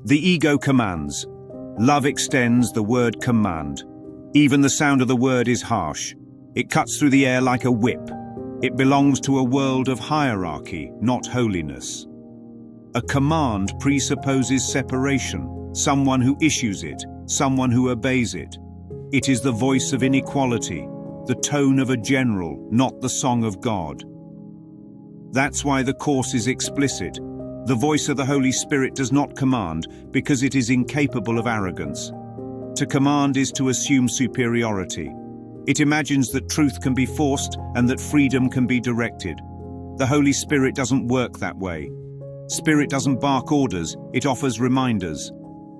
The ego commands. Love extends the word command. Even the sound of the word is harsh. It cuts through the air like a whip. It belongs to a world of hierarchy, not holiness. A command presupposes separation, someone who issues it, someone who obeys it. It is the voice of inequality, the tone of a general, not the song of God. That's why the Course is explicit. The voice of the Holy Spirit does not command because it is incapable of arrogance. To command is to assume superiority. It imagines that truth can be forced and that freedom can be directed. The Holy Spirit doesn't work that way. Spirit doesn't bark orders, it offers reminders.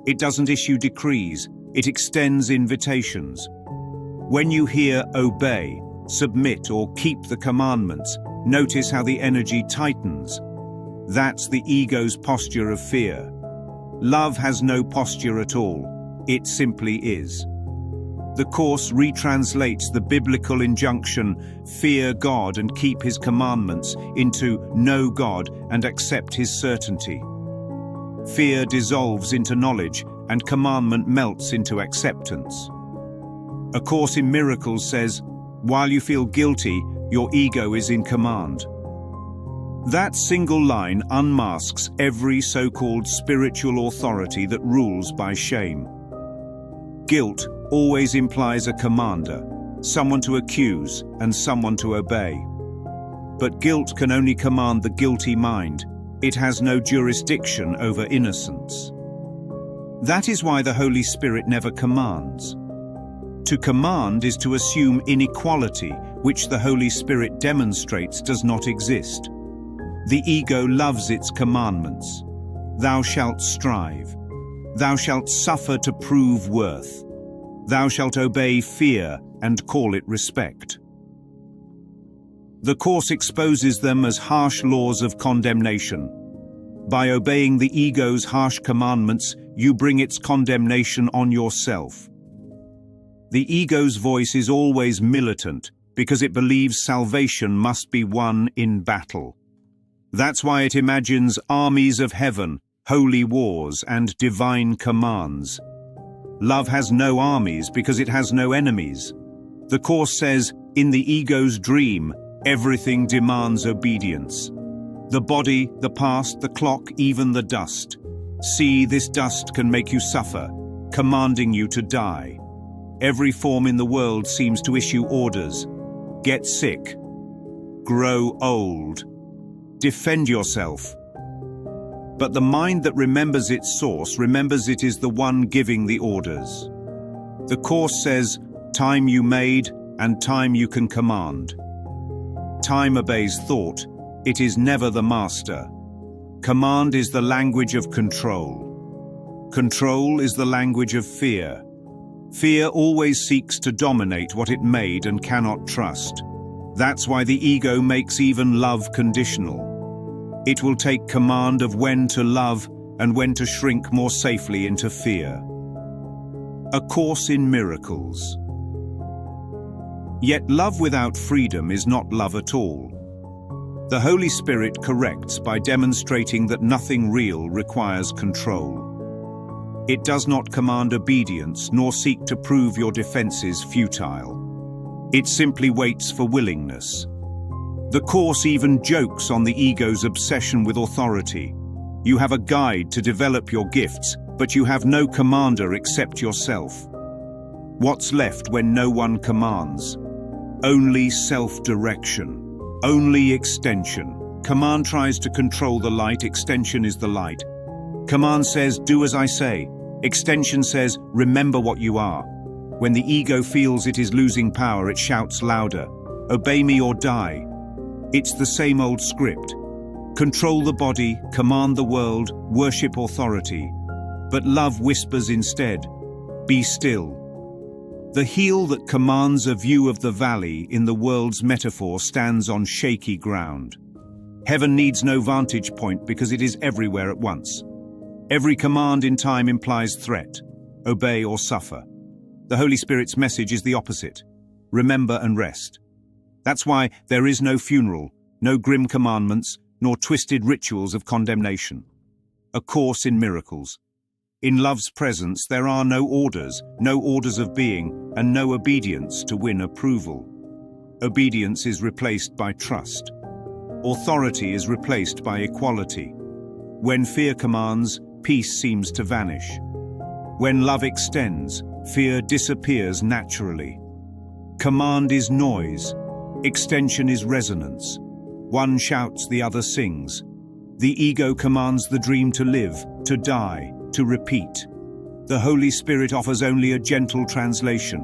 It doesn't issue decrees, it extends invitations. When you hear obey, submit, or keep the commandments, notice how the energy tightens. That's the ego's posture of fear. Love has no posture at all. It simply is. The Course retranslates the biblical injunction, fear God and keep His commandments, into know God and accept His certainty. Fear dissolves into knowledge and commandment melts into acceptance. A Course in Miracles says, while you feel guilty, your ego is in command. That single line unmasks every so-called spiritual authority that rules by shame. Guilt always implies a commander, someone to accuse and someone to obey. But guilt can only command the guilty mind. It has no jurisdiction over innocence. That is why the Holy Spirit never commands. To command is to assume inequality, which the Holy Spirit demonstrates does not exist. The ego loves its commandments. Thou shalt strive. Thou shalt suffer to prove worth. Thou shalt obey fear and call it respect. The Course exposes them as harsh laws of condemnation. By obeying the ego's harsh commandments, you bring its condemnation on yourself. The ego's voice is always militant because it believes salvation must be won in battle. That's why it imagines armies of heaven, holy wars, and divine commands. Love has no armies because it has no enemies. The Course says, in the ego's dream, everything demands obedience. The body, the past, the clock, even the dust. See, this dust can make you suffer, commanding you to die. Every form in the world seems to issue orders. Get sick. Grow old. Defend yourself. But the mind that remembers its source remembers it is the one giving the orders. The Course says, time you made and time you can command. Time obeys thought. It is never the master. Command is the language of control. Control is the language of fear. Fear always seeks to dominate what it made and cannot trust. That's why the ego makes even love conditional. It will take command of when to love and when to shrink more safely into fear. A Course in Miracles. Yet love without freedom is not love at all. The Holy Spirit corrects by demonstrating that nothing real requires control. It does not command obedience nor seek to prove your defenses futile. It simply waits for willingness. The Course even jokes on the ego's obsession with authority. You have a guide to develop your gifts, but you have no commander except yourself. What's left when no one commands? Only self-direction. Only extension. Command tries to control the light, extension is the light. Command says, do as I say. Extension says, remember what you are. When the ego feels it is losing power, it shouts louder, obey me or die. It's the same old script. Control the body, command the world, worship authority. But love whispers instead, be still. The heel that commands a view of the valley in the world's metaphor stands on shaky ground. Heaven needs no vantage point because it is everywhere at once. Every command in time implies threat, obey or suffer. The Holy Spirit's message is the opposite, remember and rest. That's why there is no funeral, no grim commandments, nor twisted rituals of condemnation. A Course in Miracles. In love's presence, there are no orders of being, and no obedience to win approval. Obedience is replaced by trust. Authority is replaced by equality. When fear commands, peace seems to vanish. When love extends, fear disappears naturally. Command is noise. Extension is resonance. One shouts, the other sings. The ego commands the dream to live, to die, to repeat. The Holy Spirit offers only a gentle translation.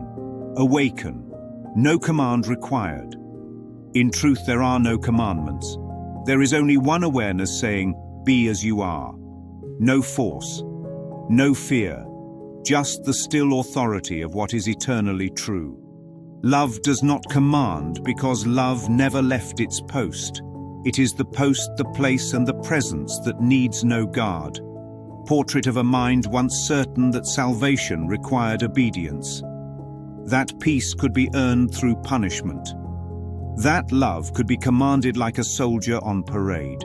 Awaken. No command required. In truth, there are no commandments. There is only one awareness saying, be as you are. No force, no fear, just the still authority of what is eternally true. Love does not command because love never left its post. It is the post, the place, and the presence that needs no guard. Portrait of a mind once certain that salvation required obedience. That peace could be earned through punishment. That love could be commanded like a soldier on parade.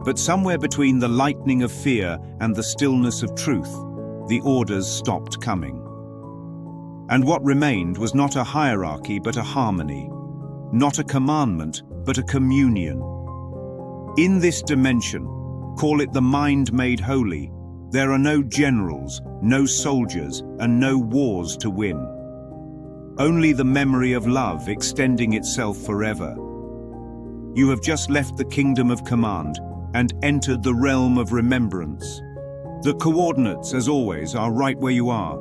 But somewhere between the lightning of fear and the stillness of truth, the orders stopped coming. And what remained was not a hierarchy but a harmony, not a commandment but a communion. In this dimension, call it the mind made holy, there are no generals, no soldiers, and no wars to win. Only the memory of love extending itself forever. You have just left the kingdom of command and entered the realm of remembrance. The coordinates, as always, are right where you are.